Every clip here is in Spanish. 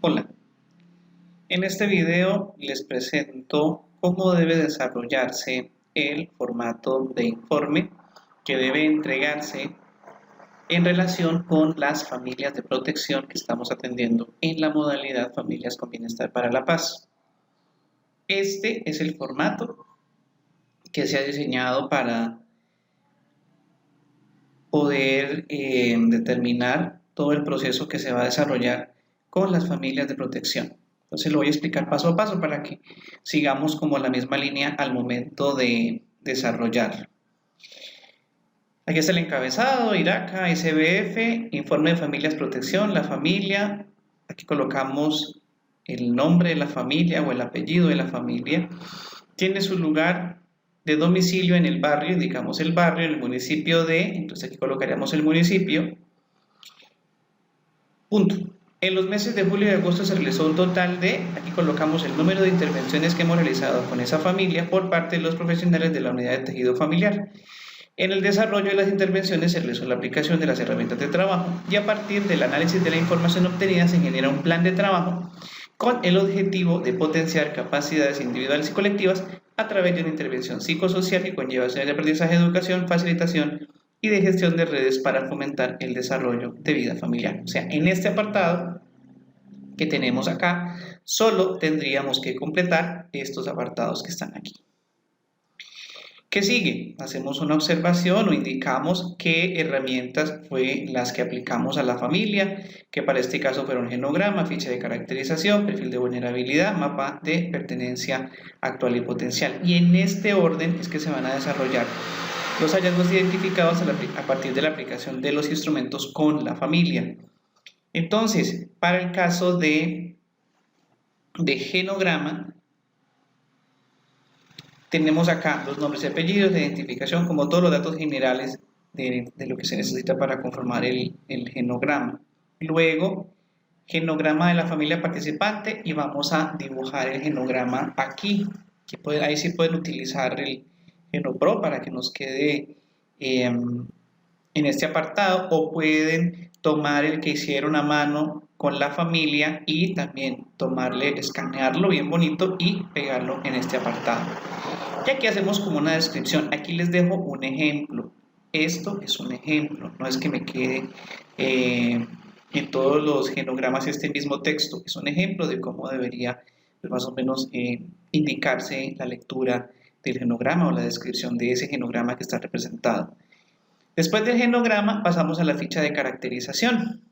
Hola, en este video les presento cómo debe desarrollarse el formato de informe que debe entregarse en relación con las familias de protección que estamos atendiendo en la modalidad Familias con Bienestar para la Paz. Este es el formato que se ha diseñado para poder determinar todo el proceso que se va a desarrollar con las familias de protección. Entonces lo voy a explicar paso a paso para que sigamos como la misma línea al momento de desarrollarlo. Aquí está el encabezado, IRACA, SBF, Informe de Familias Protección, la familia. Aquí colocamos el nombre de la familia o el apellido de la familia. Tiene su lugar de domicilio en el barrio, indicamos el barrio, en el municipio de, entonces aquí colocaríamos el municipio. Punto. En los meses de julio y agosto se realizó un total de, aquí colocamos el número de intervenciones que hemos realizado con esa familia por parte de los profesionales de la unidad de tejido familiar. En el desarrollo de las intervenciones se realizó la aplicación de las herramientas de trabajo y a partir del análisis de la información obtenida se genera un plan de trabajo con el objetivo de potenciar capacidades individuales y colectivas a través de una intervención psicosocial que conlleva acciones de aprendizaje, educación, facilitación y de gestión de redes para fomentar el desarrollo de vida familiar. O sea, en este apartado que tenemos acá, solo tendríamos que completar estos apartados que están aquí. ¿Qué sigue? Hacemos una observación o indicamos qué herramientas fue las que aplicamos a la familia, que para este caso fueron genograma, ficha de caracterización, perfil de vulnerabilidad, mapa de pertenencia actual y potencial. Y en este orden es que se van a desarrollar los hallazgos identificados a partir de la aplicación de los instrumentos con la familia. Entonces, para el caso de genograma, tenemos acá los nombres y apellidos de identificación, como todos los datos generales de lo que se necesita para conformar el genograma. Luego, genograma de la familia participante y vamos a dibujar el genograma aquí. Ahí sí pueden utilizar el GenoPro para que nos quede en este apartado, o pueden tomar el que hicieron a mano con la familia y también escanearlo bien bonito y pegarlo en este apartado. Y aquí hacemos como una descripción. Aquí les dejo un ejemplo. Esto es un ejemplo, no es que me quede en todos los genogramas este mismo texto. Es un ejemplo de cómo debería más o menos indicarse la lectura del genograma o la descripción de ese genograma que está representado. Después del genograma pasamos a la ficha de caracterización.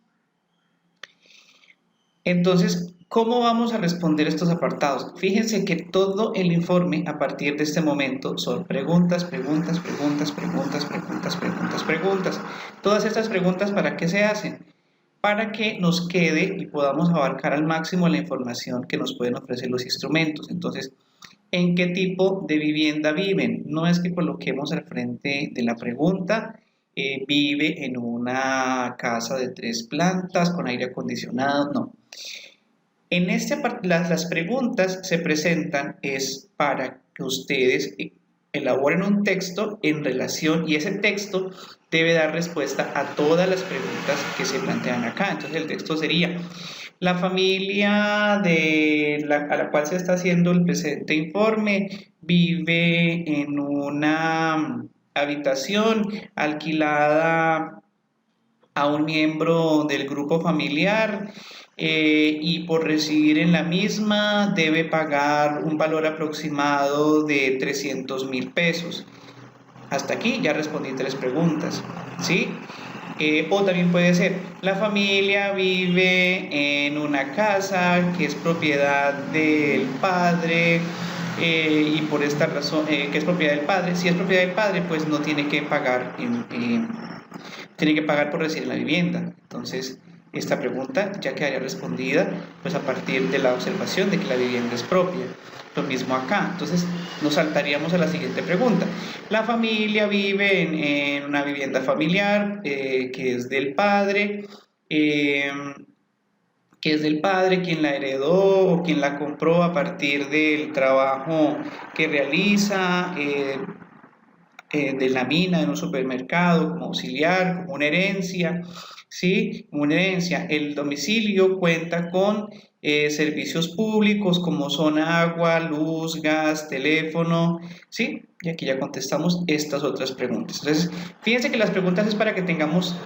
Entonces, ¿cómo vamos a responder estos apartados? Fíjense que todo el informe a partir de este momento son preguntas. Todas estas preguntas, ¿para qué se hacen? Para que nos quede y podamos abarcar al máximo la información que nos pueden ofrecer los instrumentos. Entonces, ¿en qué tipo de vivienda viven? No es que coloquemos al frente de la pregunta, vive en una casa de 3 plantas con aire acondicionado, no. En las preguntas se presentan es para que ustedes elaboren un texto en relación, y ese texto debe dar respuesta a todas las preguntas que se plantean acá. Entonces el texto sería: la familia a la cual se está haciendo el presente informe vive en una habitación alquilada a un miembro del grupo familiar y por residir en la misma debe pagar un valor aproximado de 300.000 pesos. Hasta aquí ya respondí 3 preguntas, ¿sí? O también puede ser: la familia vive en una casa que es propiedad del padre y por esta razón, que es propiedad del padre. Si es propiedad del padre, pues no tiene que pagar, tiene que pagar por residir en la vivienda. Entonces, esta pregunta ya quedaría respondida pues a partir de la observación de que la vivienda es propia. Lo mismo acá. Entonces nos saltaríamos a la siguiente pregunta: la familia vive en una vivienda familiar que es del padre, quien la heredó o quien la compró a partir del trabajo que realiza de la mina, en un supermercado, como auxiliar, como una herencia. ¿sí? Una herencia. El domicilio cuenta con servicios públicos como son agua, luz, gas, teléfono, ¿sí? Y aquí ya contestamos estas otras preguntas. Entonces, fíjense que las preguntas es para que tengamos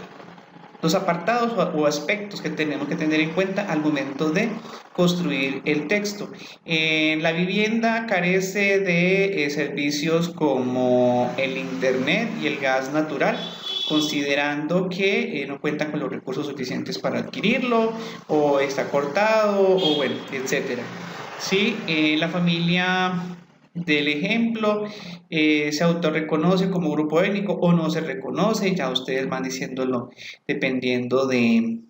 los apartados o aspectos que tenemos que tener en cuenta al momento de construir el texto. La vivienda carece de servicios como el internet y el gas natural, considerando que no cuentan con los recursos suficientes para adquirirlo, o está cortado, o bueno, etcétera. Sí, la familia del ejemplo se autorreconoce como grupo étnico o no se reconoce, ya ustedes van diciéndolo dependiendo de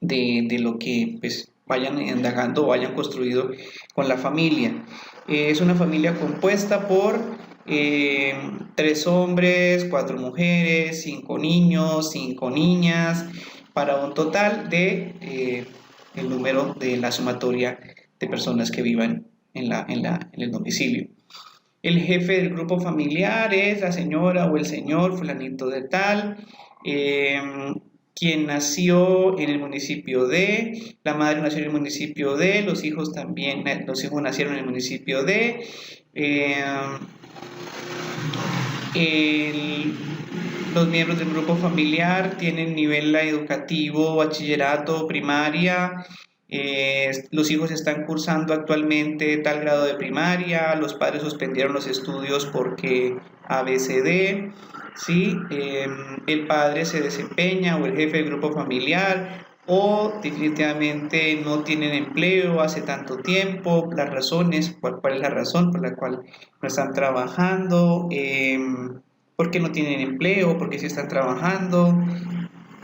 lo que pues, vayan indagando o vayan construido con la familia. Es una familia compuesta por 3 hombres, 4 mujeres, 5 niños, 5 niñas, para un total de el número de la sumatoria de personas que vivan en el domicilio. El jefe del grupo familiar es la señora o el señor fulanito de tal, quien nació en el municipio de, la madre nació en el municipio de, los hijos también, los hijos nacieron en el municipio de, el, los miembros del grupo familiar tienen nivel educativo, bachillerato, primaria. Los hijos están cursando actualmente tal grado de primaria, los padres suspendieron los estudios porque ABCD, ¿sí? El padre se desempeña o el jefe del grupo familiar o definitivamente no tienen empleo hace tanto tiempo, las razones, cuál es la razón por la cual no están trabajando, por qué no tienen empleo, por qué sí están trabajando,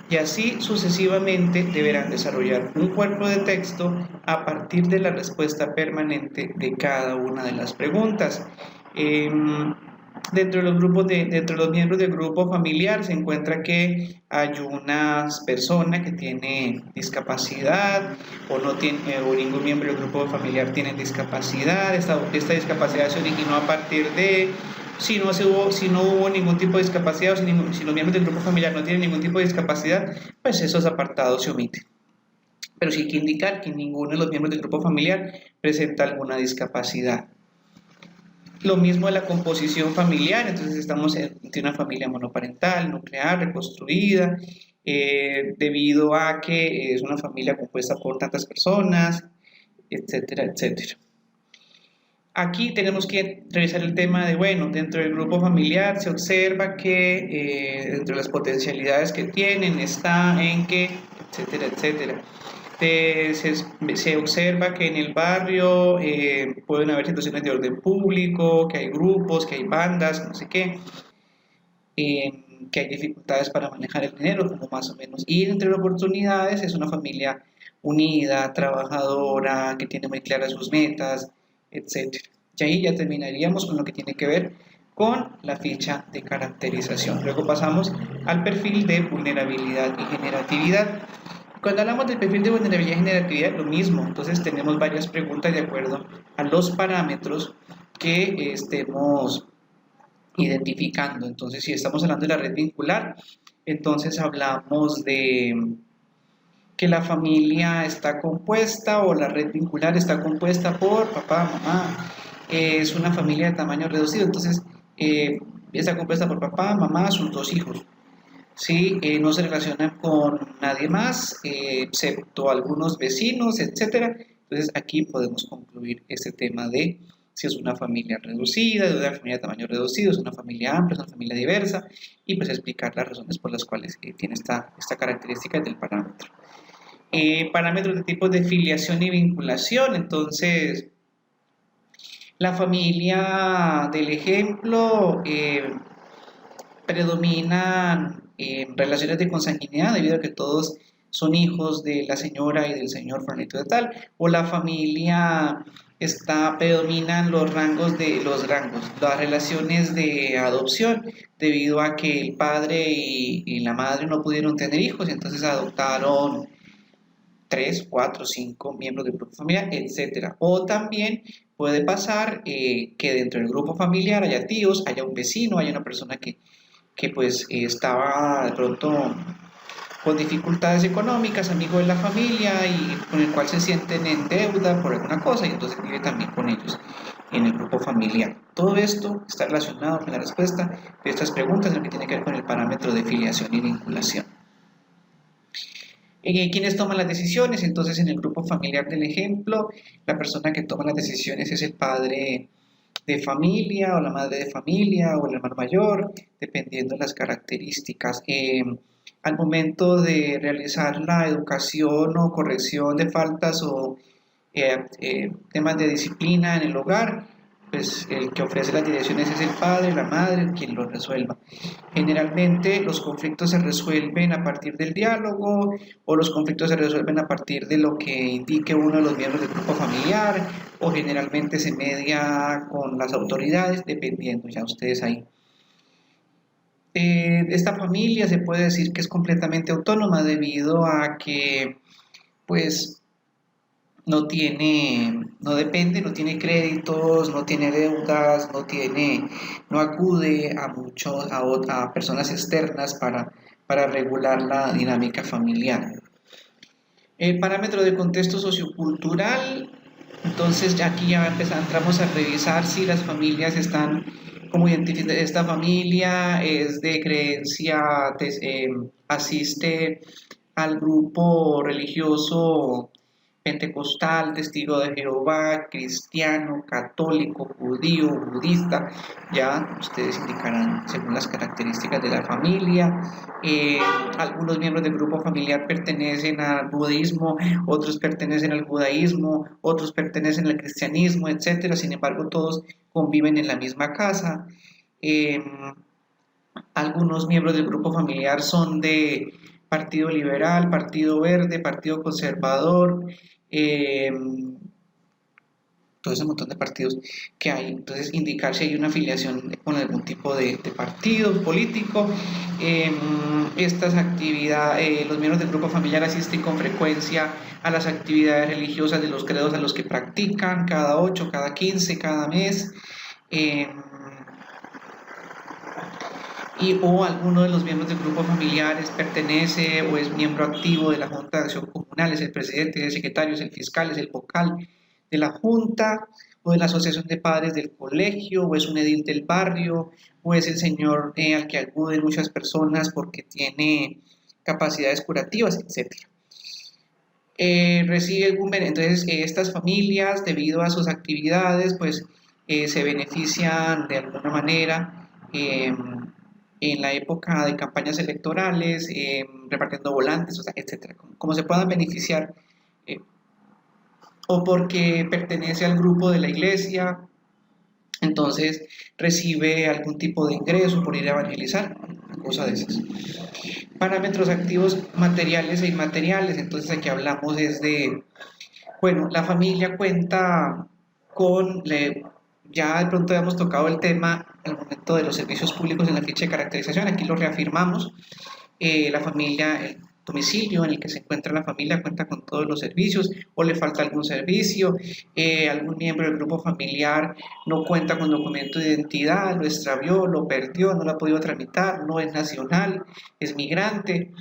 y así sucesivamente deberán desarrollar un cuerpo de texto a partir de la respuesta permanente de cada una de las preguntas. Dentro de los miembros del grupo familiar se encuentra que hay una persona que tiene discapacidad o no tiene o ningún miembro del grupo familiar tiene discapacidad. Esta discapacidad se originó a partir de si no hubo ningún tipo de discapacidad o si los miembros del grupo familiar no tienen ningún tipo de discapacidad, pues esos apartados se omiten. Pero sí hay que indicar que ninguno de los miembros del grupo familiar presenta alguna discapacidad. Lo mismo de la composición familiar, entonces estamos ante una familia monoparental, nuclear, reconstruida, debido a que es una familia compuesta por tantas personas, etcétera, etcétera. Aquí tenemos que revisar el tema de, bueno, dentro del grupo familiar se observa que dentro de las potencialidades que tienen está en que, etcétera, etcétera. Se observa que en el barrio pueden haber situaciones de orden público, que hay grupos, que hay bandas, no sé qué, que hay dificultades para manejar el dinero, como más o menos. Y entre las oportunidades es una familia unida, trabajadora, que tiene muy claras sus metas, etc. Y ahí ya terminaríamos con lo que tiene que ver con la ficha de caracterización. Luego pasamos al perfil de vulnerabilidad y generatividad. Cuando hablamos del perfil de vulnerabilidad y generatividad, lo mismo. Entonces tenemos varias preguntas de acuerdo a los parámetros que estemos identificando. Entonces, si estamos hablando de la red vincular, entonces hablamos de que la familia está compuesta o la red vincular está compuesta por papá, mamá, es una familia de tamaño reducido, entonces está compuesta por papá, mamá, sus 2 hijos. ¿Sí? No se relacionan con nadie más, excepto algunos vecinos, etcétera. Entonces aquí podemos concluir este tema de si es una familia reducida, de una familia de tamaño reducido, es una familia amplia, es una familia diversa, y pues explicar las razones por las cuales tiene esta característica del parámetro. Parámetros de tipos de filiación y vinculación, entonces la familia del ejemplo predominan relaciones de consanguinidad debido a que todos son hijos de la señora y del señor fulanito de tal, o la familia predominan las relaciones de adopción debido a que el padre y la madre no pudieron tener hijos, entonces adoptaron 3, 4, 5 miembros del grupo familiar, etc. O también puede pasar que dentro del grupo familiar haya tíos, haya un vecino, haya una persona que pues estaba de pronto con dificultades económicas, amigo de la familia y con el cual se sienten en deuda por alguna cosa y entonces vive también con ellos en el grupo familiar. Todo esto está relacionado con la respuesta de estas preguntas en lo que tiene que ver con el parámetro de filiación y vinculación. ¿Quiénes toman las decisiones? Entonces, en el grupo familiar del ejemplo, la persona que toma las decisiones es el padre de familia o la madre de familia o el hermano mayor, dependiendo de las características. Al momento de realizar la educación o corrección de faltas o temas de disciplina en el hogar, pues el que ofrece las direcciones es el padre, la madre, quien lo resuelva. Generalmente los conflictos se resuelven a partir del diálogo o los conflictos se resuelven a partir de lo que indique uno de los miembros del grupo familiar o generalmente se media con las autoridades, dependiendo ya ustedes ahí. Esta familia se puede decir que es completamente autónoma debido a que pues no depende, no tiene créditos, no tiene deudas, no acude a personas externas para regular la dinámica familiar. El parámetro de contexto sociocultural, entonces ya aquí ya entramos a revisar si las familias están, como identificar, esta familia es de creencia, asiste al grupo religioso pentecostal, testigo de Jehová, cristiano, católico, judío, budista, ya ustedes indicarán según las características de la familia. Algunos miembros del grupo familiar pertenecen al budismo, otros pertenecen al judaísmo, otros pertenecen al cristianismo, etcétera. Sin embargo, todos conviven en la misma casa. Algunos miembros del grupo familiar son de Partido Liberal, Partido Verde, Partido Conservador, todo ese montón de partidos que hay. Entonces, indicar si hay una afiliación con algún tipo de partido político. Estas actividades, los miembros del grupo familiar asisten con frecuencia a las actividades religiosas de los credos a los que practican, cada 8, cada 15, cada mes. O alguno de los miembros del grupo familiares pertenece o es miembro activo de la Junta de Acción Comunal, es el presidente, es el secretario, es el fiscal, es el vocal de la Junta, o de la Asociación de Padres del colegio, o es un edil del barrio, o es el señor al que acuden muchas personas porque tiene capacidades curativas, etc. Recibe algún beneficio. Entonces, estas familias, debido a sus actividades, pues se benefician de alguna manera en la época de campañas electorales, repartiendo volantes, o sea, etcétera, como se puedan beneficiar, o porque pertenece al grupo de la iglesia, entonces recibe algún tipo de ingreso por ir a evangelizar, cosa de esas. Parámetros activos materiales e inmateriales, entonces aquí hablamos desde, bueno, la familia cuenta con, ya de pronto habíamos tocado el tema al momento de los servicios públicos en la ficha de caracterización, aquí lo reafirmamos. La familia, el domicilio en el que se encuentra la familia cuenta con todos los servicios o le falta algún servicio, algún miembro del grupo familiar no cuenta con documento de identidad, lo extravió, lo perdió, no lo ha podido tramitar, no es nacional, es migrante.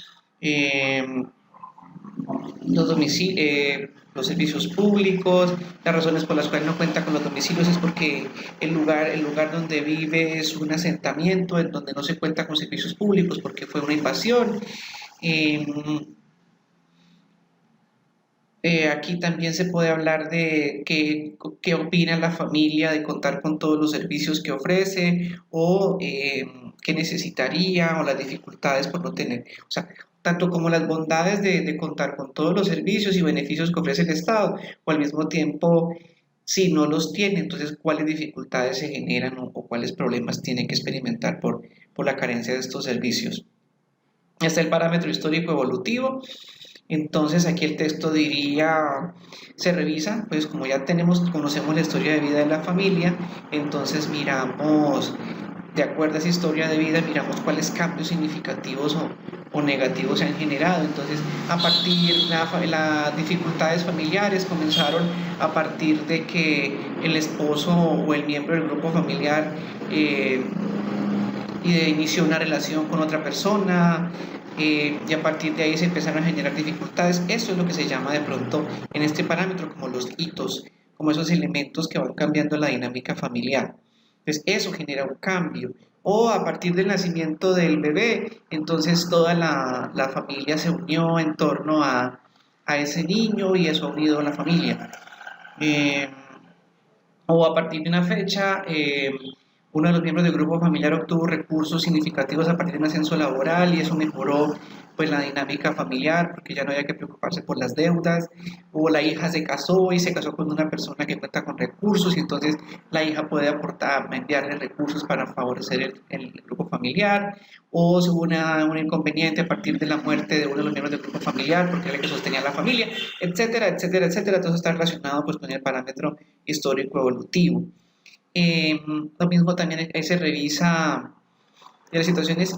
Los servicios públicos, las razones por las cuales no cuenta con los domicilios es porque el lugar donde vive es un asentamiento en donde no se cuenta con servicios públicos porque fue una invasión. Aquí también se puede hablar de qué opina la familia de contar con todos los servicios que ofrece o qué necesitaría o las dificultades por no tener. O sea, tanto como las bondades de contar con todos los servicios y beneficios que ofrece el Estado, o al mismo tiempo, si no los tiene, entonces cuáles dificultades se generan o cuáles problemas tiene que experimentar por la carencia de estos servicios. Está el parámetro histórico evolutivo. Entonces aquí el texto diría, se revisa, pues como ya conocemos la historia de vida de la familia, entonces miramos, de acuerdo a esa historia de vida, miramos cuáles cambios significativos o negativos se han generado. Entonces, las dificultades familiares comenzaron a partir de que el esposo o el miembro del grupo familiar inició una relación con otra persona, y a partir de ahí se empezaron a generar dificultades. Esto es lo que se llama de pronto en este parámetro como los hitos, como esos elementos que van cambiando la dinámica familiar. Entonces eso genera un cambio. O a partir del nacimiento del bebé, entonces toda la familia se unió en torno a ese niño y eso ha unido a la familia. Eh, o a partir de una fecha, uno de los miembros del grupo familiar obtuvo recursos significativos a partir de un ascenso laboral y eso mejoró pues la dinámica familiar porque ya no había que preocuparse por las deudas, o la hija se casó y se casó con una persona que cuenta con recursos y entonces la hija puede aportar, enviarle recursos para favorecer el grupo familiar, o si hubo un inconveniente a partir de la muerte de uno de los miembros del grupo familiar porque era el que sostenía a la familia, etcétera, etcétera, etcétera. Todo eso está relacionado pues con el parámetro histórico evolutivo. Lo mismo también ahí se revisa de las situaciones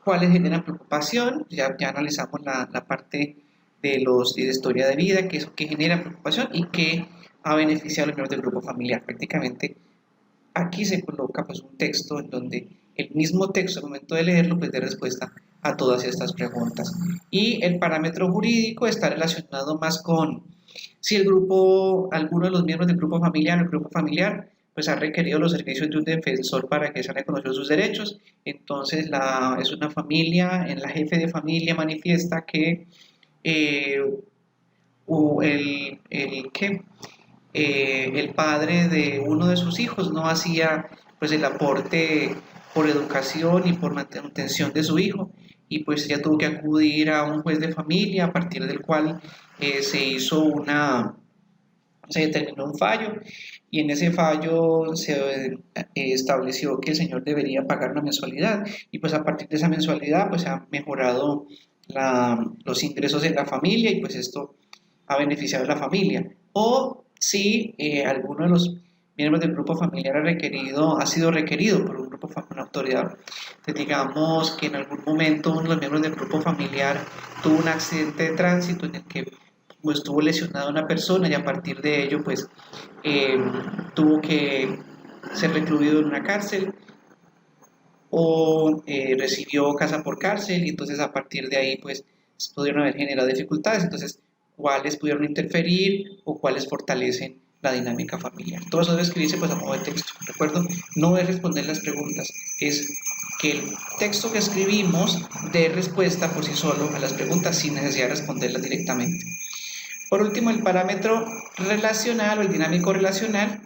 cuáles generan preocupación, ya analizamos la parte de la historia de vida, que es que genera preocupación y que ha beneficiado a los miembros del grupo familiar. Prácticamente aquí se coloca pues un texto en donde el mismo texto al momento de leerlo pues dé respuesta a todas estas preguntas. Y el parámetro jurídico está relacionado más con si alguno de los miembros del grupo familiar o el grupo familiar pues ha requerido los servicios de un defensor para que sean reconocidos sus derechos. Entonces es una familia, en la jefe de familia manifiesta que eh, el padre de uno de sus hijos no hacía pues el aporte por educación y por manutención de su hijo y pues ella tuvo que acudir a un juez de familia a partir del cual se determinó un fallo y en ese fallo se estableció que el señor debería pagar una mensualidad y pues a partir de esa mensualidad pues ha mejorado los ingresos en la familia y pues esto ha beneficiado a la familia. O si alguno de los miembros del grupo familiar ha sido requerido por una autoridad. Entonces, digamos que en algún momento uno de los miembros del grupo familiar tuvo un accidente de tránsito en el que pues, estuvo lesionada una persona y a partir de ello pues tuvo que ser recluido en una cárcel o recibió casa por cárcel y entonces a partir de ahí pues pudieron haber generado dificultades. Entonces, cuáles pudieron interferir o cuáles fortalecen la dinámica familiar. Todo eso debe escribirse pues a modo de texto. Recuerdo, no es responder las preguntas, es que el texto que escribimos dé respuesta por sí solo a las preguntas sin necesidad de responderlas directamente. Por último, el parámetro relacional o el dinámico relacional.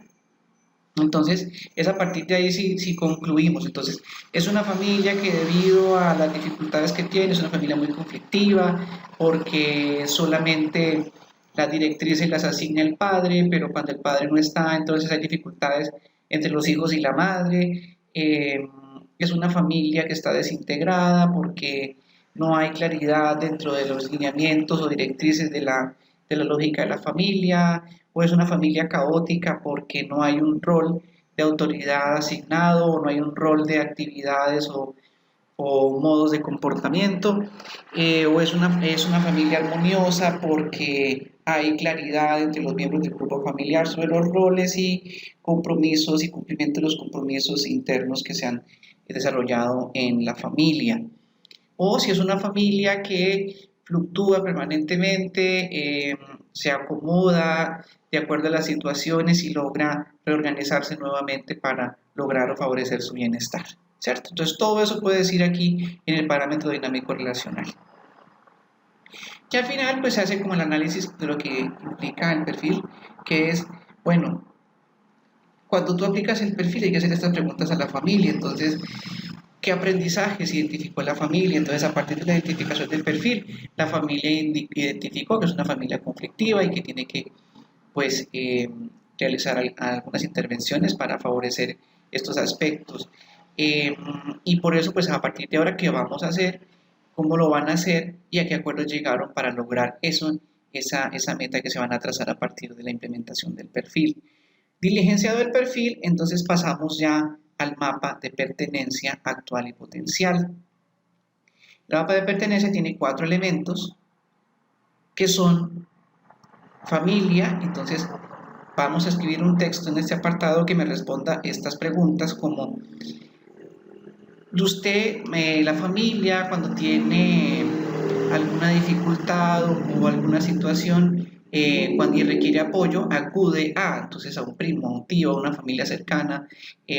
Entonces, es a partir de ahí si concluimos. Entonces, es una familia que debido a las dificultades que tiene, es una familia muy conflictiva, porque solamente las directrices las asigna el padre, pero cuando el padre no está, entonces hay dificultades entre los hijos y la madre. Es una familia que está desintegrada porque no hay claridad dentro de los lineamientos o directrices de la lógica de la familia, o es una familia caótica porque no hay un rol de autoridad asignado o no hay un rol de actividades o modos de comportamiento, o es una familia armoniosa porque hay claridad entre los miembros del grupo familiar sobre los roles y compromisos y cumplimiento de los compromisos internos que se han desarrollado en la familia. O si es una familia que fluctúa permanentemente, se acomoda de acuerdo a las situaciones y logra reorganizarse nuevamente para lograr o favorecer su bienestar, ¿cierto? Entonces todo eso puede decir aquí en el parámetro dinámico relacional. Y al final pues se hace como el análisis de lo que implica el perfil, que es, bueno, cuando tú aplicas el perfil hay que hacer estas preguntas a la familia, entonces ¿qué aprendizajes identificó la familia? Entonces, a partir de la identificación del perfil, la familia identificó que es una familia conflictiva y que tiene que pues, realizar algunas intervenciones para favorecer estos aspectos. Y por eso, pues a partir de ahora, ¿qué vamos a hacer? ¿Cómo lo van a hacer? ¿Y a qué acuerdos llegaron para lograr esa meta que se van a trazar a partir de la implementación del perfil? Diligenciado el perfil, entonces pasamos ya al mapa de pertenencia actual y potencial. El mapa de pertenencia tiene 4 elementos que son familia, entonces vamos a escribir un texto en este apartado que me responda estas preguntas como la familia, cuando tiene alguna dificultad o alguna situación y requiere apoyo, acude entonces a un primo, a un tío, a una familia cercana,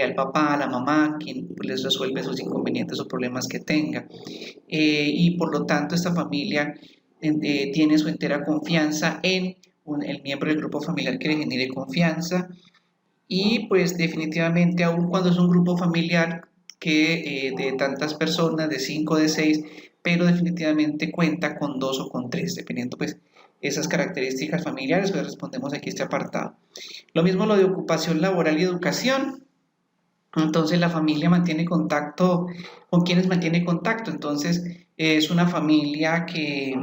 al papá, a la mamá, quien les resuelve sus inconvenientes o problemas que tenga. Y por lo tanto esta familia tiene su entera confianza en el miembro del grupo familiar que le genere confianza. Y pues definitivamente, aun cuando es un grupo familiar que de tantas personas, de 5 de 6, pero definitivamente cuenta con 2 o con 3, dependiendo pues esas características familiares, pues respondemos aquí este apartado. Lo mismo lo de ocupación laboral y educación. Entonces la familia mantiene contacto con quienes mantiene contacto. Entonces es una familia que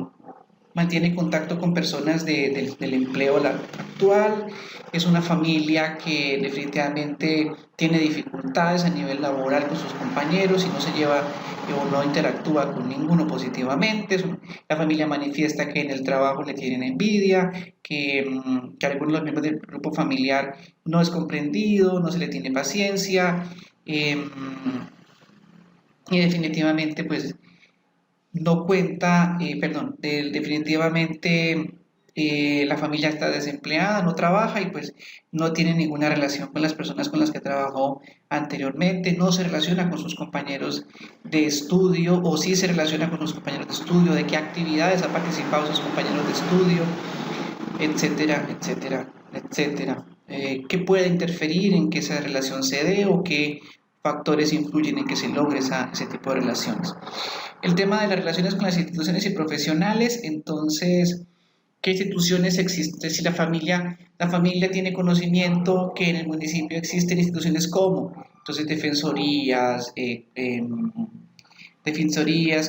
mantiene contacto con personas del empleo actual, es una familia que definitivamente tiene dificultades a nivel laboral con sus compañeros y no se lleva o no interactúa con ninguno positivamente. La familia manifiesta que en el trabajo le tienen envidia, que algunos de los miembros del grupo familiar no es comprendido, no se le tiene paciencia, y definitivamente pues no cuenta, definitivamente la familia está desempleada, no trabaja y pues no tiene ninguna relación con las personas con las que trabajó anteriormente, no se relaciona con sus compañeros de estudio o sí se relaciona con sus compañeros de estudio, de qué actividades ha participado sus compañeros de estudio, etcétera, etcétera, etcétera. ¿Qué puede interferir en que esa relación se dé o qué factores influyen en que se logre ese tipo de relaciones? El tema de las relaciones con las instituciones y profesionales, entonces, ¿qué instituciones existen? Si la familia tiene conocimiento que en el municipio existen instituciones como, entonces, defensorías,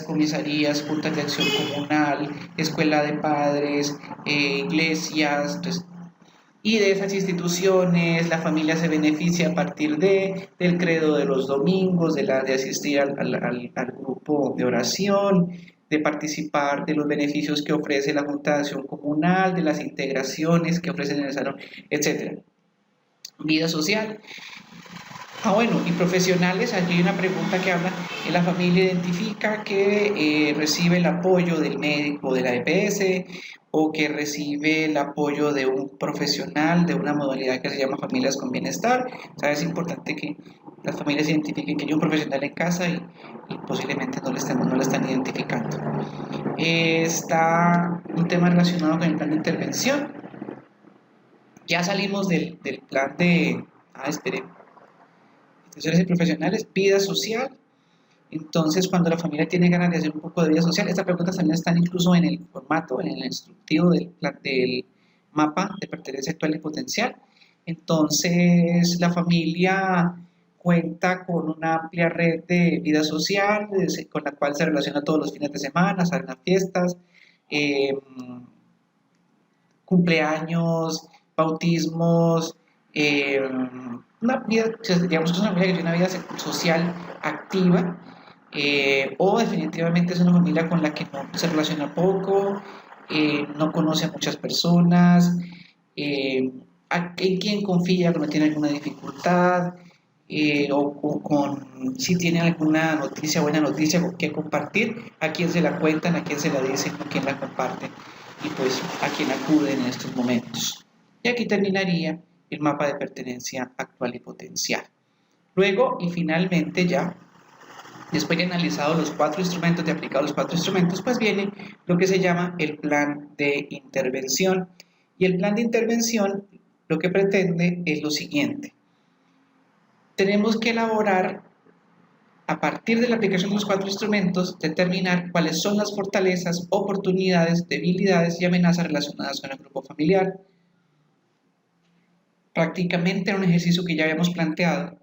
comisarías, juntas de acción comunal, escuela de padres, iglesias, entonces, y de esas instituciones la familia se beneficia a partir del credo de los domingos, de asistir al grupo de oración, de participar de los beneficios que ofrece la Junta de Acción Comunal, de las integraciones que ofrecen en el salón, etc. Vida social. Bueno, y profesionales, aquí hay una pregunta que habla, la familia identifica que recibe el apoyo del médico de la EPS o que recibe el apoyo de un profesional de una modalidad que se llama familias con bienestar. O sea, es importante que las familias identifiquen que hay un profesional en casa y posiblemente no lo están identificando. Está un tema relacionado con el plan de intervención. Ya salimos del plan de... espere. Instituciones y profesionales, vida social. Entonces, cuando la familia tiene ganas de hacer un poco de vida social, estas preguntas también están incluso en el formato, en el instructivo del mapa de pertenencia actual y potencial. Entonces, la familia cuenta con una amplia red de vida social, con la cual se relaciona todos los fines de semana, salen las fiestas, eh, cumpleaños, bautismos, una vida, digamos que es una familia que tiene una vida social activa, o definitivamente es una familia con la que no se relaciona poco, no conoce a muchas personas, en quien confía cuando tiene alguna dificultad, si tiene alguna noticia, buena noticia con qué compartir, a quién se la cuentan, a quién se la dicen, con quién la comparten y pues a quién acuden en estos momentos. Y aquí terminaría el mapa de pertenencia actual y potencial. Luego y finalmente ya, después de analizado los 4 instrumentos, de aplicado los 4 instrumentos, pues viene lo que se llama el plan de intervención. Y el plan de intervención lo que pretende es lo siguiente. Tenemos que elaborar, a partir de la aplicación de los 4 instrumentos, determinar cuáles son las fortalezas, oportunidades, debilidades y amenazas relacionadas con el grupo familiar. Prácticamente era un ejercicio que ya habíamos planteado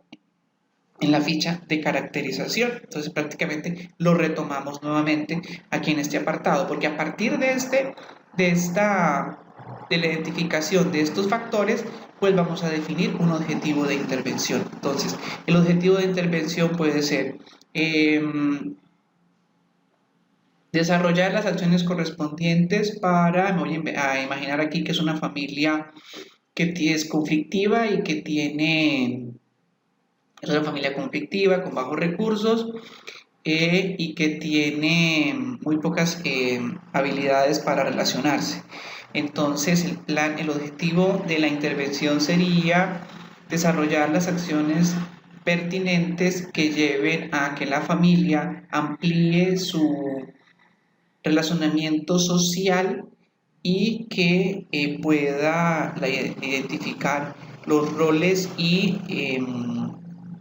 en la ficha de caracterización. Entonces prácticamente lo retomamos nuevamente aquí en este apartado, porque a partir de la identificación de estos factores, pues vamos a definir un objetivo de intervención. Entonces, el objetivo de intervención puede ser desarrollar las acciones correspondientes para, me voy a imaginar aquí que es una familia que es conflictiva y que tiene Es una familia conflictiva, con bajos recursos y que tiene muy pocas habilidades para relacionarse. Entonces, el objetivo de la intervención sería desarrollar las acciones pertinentes que lleven a que la familia amplíe su relacionamiento social y que pueda identificar los roles y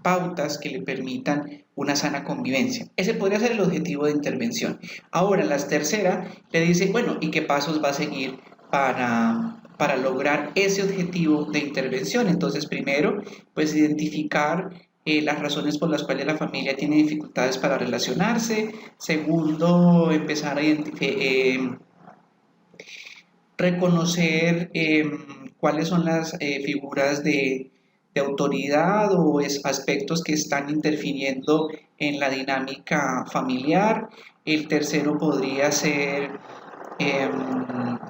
pautas que le permitan una sana convivencia. Ese podría ser el objetivo de intervención. Ahora, la tercera le dice, bueno, ¿y qué pasos va a seguir para lograr ese objetivo de intervención? Entonces, primero, pues identificar las razones por las cuales la familia tiene dificultades para relacionarse. Segundo, empezar a reconocer cuáles son las figuras de autoridad o aspectos que están interfiriendo en la dinámica familiar. El tercero podría ser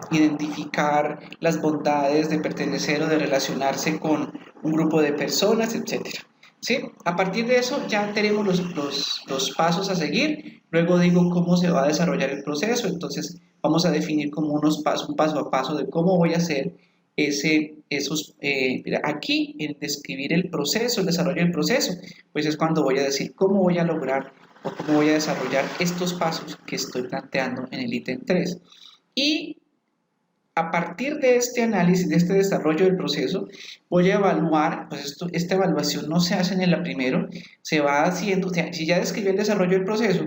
identificar las bondades de pertenecer o de relacionarse con un grupo de personas, etcétera. ¿Sí? A partir de eso ya tenemos los pasos a seguir. Luego digo cómo se va a desarrollar el proceso. Entonces vamos a definir como un paso a paso de cómo voy a hacer aquí en describir el proceso, el desarrollo del proceso, pues es cuando voy a decir cómo voy a lograr o cómo voy a desarrollar estos pasos que estoy planteando en el ítem 3. Y a partir de este análisis, de este desarrollo del proceso, voy a evaluar, pues esta evaluación no se hace en el primero, se va haciendo, o sea, si ya describí el desarrollo del proceso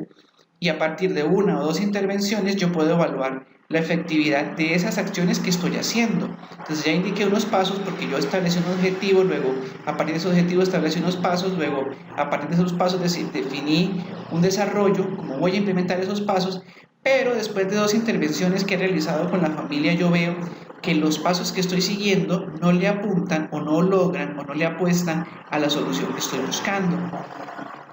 y a partir de una o dos intervenciones yo puedo evaluar la efectividad de esas acciones que estoy haciendo. Entonces ya indiqué unos pasos porque yo establecí un objetivo, luego a partir de ese objetivo establecí unos pasos, luego a partir de esos pasos definí un desarrollo, cómo voy a implementar esos pasos, pero después de dos intervenciones que he realizado con la familia yo veo que los pasos que estoy siguiendo no le apuntan o no logran o no le apuestan a la solución que estoy buscando.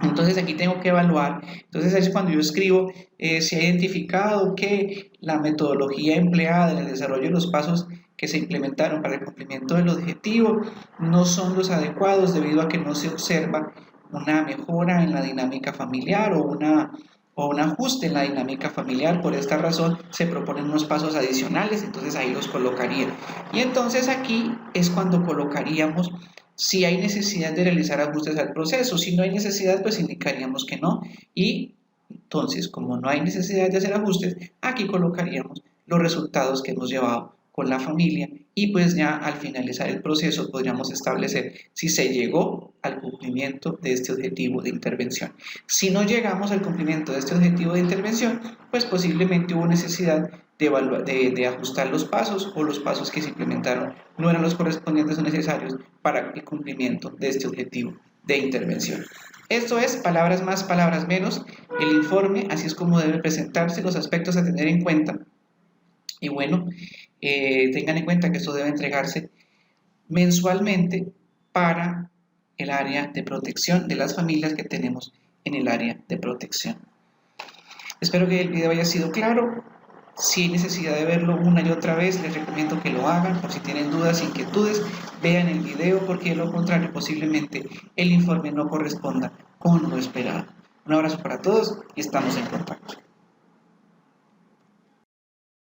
Entonces aquí tengo que evaluar. Entonces es cuando yo escribo, se ha identificado que la metodología empleada en el desarrollo de los pasos que se implementaron para el cumplimiento del objetivo no son los adecuados debido a que no se observa una mejora en la dinámica familiar o un ajuste en la dinámica familiar. Por esta razón se proponen unos pasos adicionales, entonces ahí los colocaría. Y entonces aquí es cuando colocaríamos si hay necesidad de realizar ajustes al proceso. Si no hay necesidad, pues indicaríamos que no. Y entonces, como no hay necesidad de hacer ajustes, aquí colocaríamos los resultados que hemos llevado con la familia y pues ya al finalizar el proceso podríamos establecer si se llegó al cumplimiento de este objetivo de intervención. Si no llegamos al cumplimiento de este objetivo de intervención, pues posiblemente hubo necesidad de ajustar los pasos o los pasos que se implementaron no eran los correspondientes o necesarios para el cumplimiento de este objetivo de intervención. Esto es palabras más, palabras menos, el informe, así es como debe presentarse, los aspectos a tener en cuenta. Y bueno, tengan en cuenta que esto debe entregarse mensualmente para el área de protección de las familias que tenemos en el área de protección. Espero que el video haya sido claro. Si hay necesidad de verlo una y otra vez, les recomiendo que lo hagan. Por si tienen dudas, inquietudes, vean el video porque de lo contrario posiblemente el informe no corresponda con lo esperado. Un abrazo para todos y estamos en contacto.